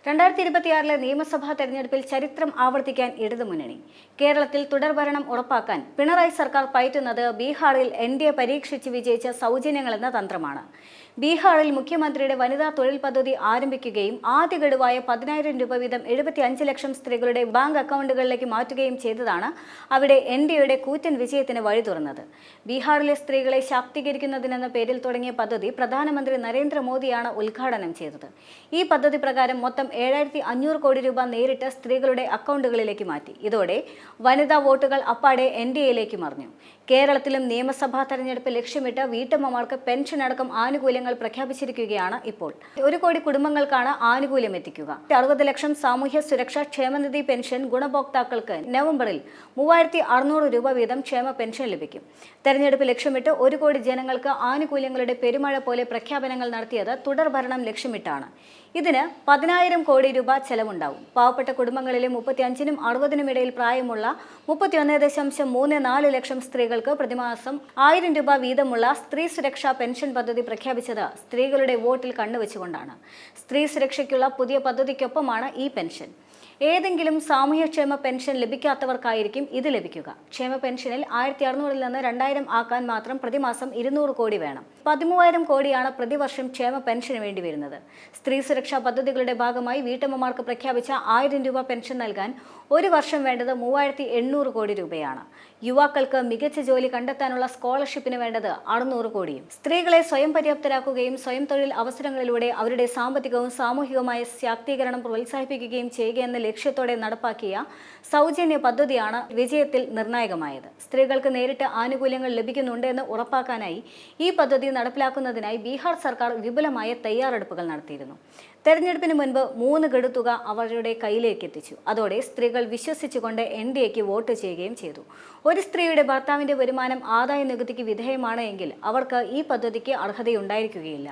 2026 നിയമസഭാ തെരഞ്ഞെടുപ്പിൽ ചരിത്രം ആവർത്തിക്കാൻ ഇടതുമുന്നണി. കേരളത്തിൽ തുടർഭരണം ഉറപ്പാക്കാൻ പിണറായി സർക്കാർ പയറ്റുന്നത് ബീഹാറിൽ എൻഡിഎ പരീക്ഷിച്ച് വിജയിച്ച സൗജന്യങ്ങളെന്ന തന്ത്രമാണ്. ബീഹാറിൽ മുഖ്യമന്ത്രിയുടെ വനിതാ തൊഴിൽ പദ്ധതി ആരംഭിക്കുകയും ആദ്യ ഗഡുവായ 10,000 രൂപ വീതം 75 ലക്ഷം സ്ത്രീകളുടെ ബാങ്ക് അക്കൗണ്ടുകളിലേക്ക് മാറ്റുകയും ചെയ്തതാണ് അവിടെ എൻഡിഎയുടെ കൂറ്റൻ വിജയത്തിന് വഴി തുറന്നത്. ബീഹാറിലെ സ്ത്രീകളെ ശാക്തീകരിക്കുന്നതിനെന്ന പേരിൽ തുടങ്ങിയ പദ്ധതി പ്രധാനമന്ത്രി നരേന്ദ്രമോദിയാണ് ഉദ്ഘാടനം ചെയ്തത്. ഈ പദ്ധതി പ്രകാരം മൊത്തം 7,500 കോടി രൂപ നേരിട്ട് സ്ത്രീകളുടെ അക്കൗണ്ടുകളിലേക്ക് മാറ്റി. ഇതോടെ വനിതാ വോട്ടുകൾ അപ്പാടെ എൻഡിഎയിലേക്ക് മറിഞ്ഞു. കേരളത്തിലും നിയമസഭാ തെരഞ്ഞെടുപ്പ് ലക്ഷ്യമിട്ട് വീട്ടമ്മമാർക്ക് പെൻഷൻ അടക്കം ആനുകൂല്യങ്ങൾ പ്രഖ്യാപിച്ചിരിക്കുകയാണ് ഇപ്പോൾ. 1 കോടി കുടുംബങ്ങൾക്കാണ് ആനുകൂല്യം എത്തിക്കുക. 60 ലക്ഷം സാമൂഹ്യ സുരക്ഷാ ക്ഷേമനിധി പെൻഷൻ ഗുണഭോക്താക്കൾക്ക് നവംബറിൽ 3,600 രൂപ വീതം ക്ഷേമ പെൻഷൻ ലഭിക്കും. തെരഞ്ഞെടുപ്പ് ലക്ഷ്യമിട്ട് 1 കോടി ജനങ്ങൾക്ക് ആനുകൂല്യങ്ങളുടെ പെരുമഴ പോലെ പ്രഖ്യാപനങ്ങൾ നടത്തിയത് തുടർഭരണം ലക്ഷ്യമിട്ടാണ്. ഇതിന് 10,000 കോടി രൂപ ചെലവുണ്ടാവും. പാവപ്പെട്ട കുടുംബങ്ങളിലെ 35-നും 60-നും ഇടയിൽ പ്രായമുള്ള 31.34 ലക്ഷം സ്ത്രീകൾക്ക് പ്രതിമാസം 1,000 രൂപ വീതമുള്ള സ്ത്രീ സുരക്ഷാ പെൻഷൻ പദ്ധതി പ്രഖ്യാപിച്ചത് സ്ത്രീകളുടെ വോട്ടിൽ കണ്ണുവെച്ചുകൊണ്ടാണ്. സ്ത്രീ സുരക്ഷയ്ക്കുള്ള പുതിയ പദ്ധതിക്കൊപ്പമാണ് ഈ പെൻഷൻ. ഏതെങ്കിലും സാമൂഹ്യക്ഷേമ പെൻഷൻ ലഭിക്കാത്തവർക്കായിരിക്കും ഇത് ലഭിക്കുക. ക്ഷേമ പെൻഷനിൽ 1,600-ൽ നിന്ന് 2,000 ആക്കാൻ മാത്രം പ്രതിമാസം 200 കോടി വേണം. 13,000 കോടിയാണ് പ്രതിവർഷം ക്ഷേമ പെൻഷന് വേണ്ടി വരുന്നത്. സ്ത്രീ സുരക്ഷാ പദ്ധതികളുടെ ഭാഗമായി വീട്ടമ്മമാർക്ക് പ്രഖ്യാപിച്ച 1,000 രൂപ പെൻഷൻ നൽകാൻ ഒരു വർഷം വേണ്ടത് 3,800 കോടി രൂപയാണ്. യുവാക്കൾക്ക് മികച്ച ജോലി കണ്ടെത്താനുള്ള സ്കോളർഷിപ്പിന് വേണ്ടത് 600 കോടിയും. സ്ത്രീകളെ സ്വയം പര്യാപ്തരാക്കുകയും സ്വയം തൊഴിൽ അവസരങ്ങളിലൂടെ അവരുടെ സാമ്പത്തികവും സാമൂഹികവുമായ ശാക്തീകരണം പ്രോത്സാഹിപ്പിക്കുകയും ചെയ്യുകയെന്ന ലക്ഷ്യത്തോടെ നടപ്പാക്കിയ സൗജന്യ പദ്ധതിയാണ് വിജയത്തിൽ നിർണായകമായത്. സ്ത്രീകൾക്ക് നേരിട്ട് ആനുകൂല്യങ്ങൾ ലഭിക്കുന്നുണ്ട് എന്ന് ഉറപ്പാക്കാനായി ഈ പദ്ധതി നടപ്പിലാക്കുന്നതിനായി ബീഹാർ സർക്കാർ വിപുലമായ തയ്യാറെടുപ്പുകൾ നടത്തിയിരുന്നു. തെരഞ്ഞെടുപ്പിന് മുൻപ് 3 ഗഡു തുക അവരുടെ കയ്യിലേക്ക് എത്തിച്ചു. അതോടെ സ്ത്രീകൾ വിശ്വസിച്ചുകൊണ്ട് എൻഡിഎക്ക് വോട്ട് ചെയ്യുകയും ചെയ്തു. ഒരു സ്ത്രീയുടെ ഭർത്താവിന്റെ വരുമാനം ആദായ നികുതിക്ക് വിധേയമാണ് എങ്കിൽ അവർക്ക് ഈ പദ്ധതിക്ക് അർഹതയുണ്ടായിരിക്കുകയില്ല.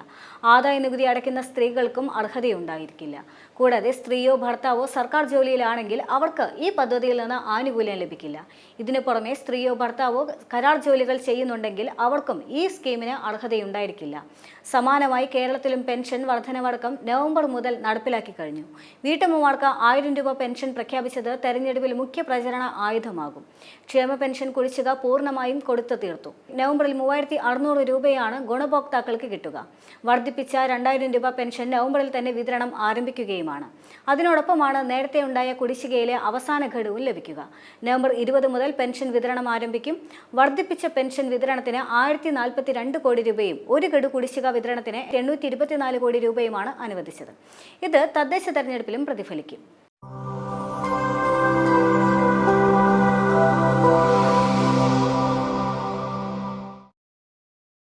ആദായ നികുതി അടയ്ക്കുന്ന സ്ത്രീകൾക്കും അർഹതയുണ്ടായിരിക്കില്ല. കൂടാതെ സ്ത്രീയോ ഭർത്താവോ സർക്കാർ ജോലിയിലാണെങ്കിൽ അവർക്ക് ഈ പദ്ധതിയിൽ നിന്ന് ആനുകൂല്യം ലഭിക്കില്ല. ഇതിനു പുറമെ സ്ത്രീയോ ഭർത്താവോ കരാർ ജോലികൾ ചെയ്യുന്നുണ്ടെങ്കിൽ അവർക്കും ഈ സ്കീമിന് അർഹതയുണ്ടായിരിക്കില്ല. സമാനമായി കേരളത്തിലും പെൻഷൻ വർധനവടക്കം നവംബർ മുതൽ നടപ്പിലാക്കി കഴിഞ്ഞു. വീട്ടമ്മമാർക്ക് 1,000 രൂപ പെൻഷൻ പ്രഖ്യാപിച്ചത് തെരഞ്ഞെടുപ്പിൽ മുഖ്യ പ്രചരണ ആയുധമാകും. ക്ഷേമ പെൻഷൻ കുടിശ്ശിക പൂർണ്ണമായും കൊടുത്തു തീർത്തു. നവംബറിൽ 3,600 രൂപയാണ് ഗുണഭോക്താക്കൾക്ക് കിട്ടുക. വർദ്ധിപ്പിച്ച 2,000 രൂപ പെൻഷൻ നവംബറിൽ തന്നെ വിതരണം ആരംഭിക്കുകയുമാണ്. അതിനോടൊപ്പമാണ് നേരത്തെ ഉണ്ടായ കുടിശ്ശികയിലെ അവസാന ഘടുവും ലഭിക്കുക. നവംബർ 20 മുതൽ പെൻഷൻ വിതരണം ആരംഭിക്കും. വർദ്ധിപ്പിച്ച പെൻഷൻ വിതരണത്തിന് 1,042 കോടി രൂപയും 1 ഗഡു കുടിശ്ശിക വിതരണത്തിന് 824 കോടി രൂപയുമാണ് അനുവദിച്ചത്. ഇത് തദ്ദേശ തെരഞ്ഞെടുപ്പിലും പ്രതിഫലിക്കും.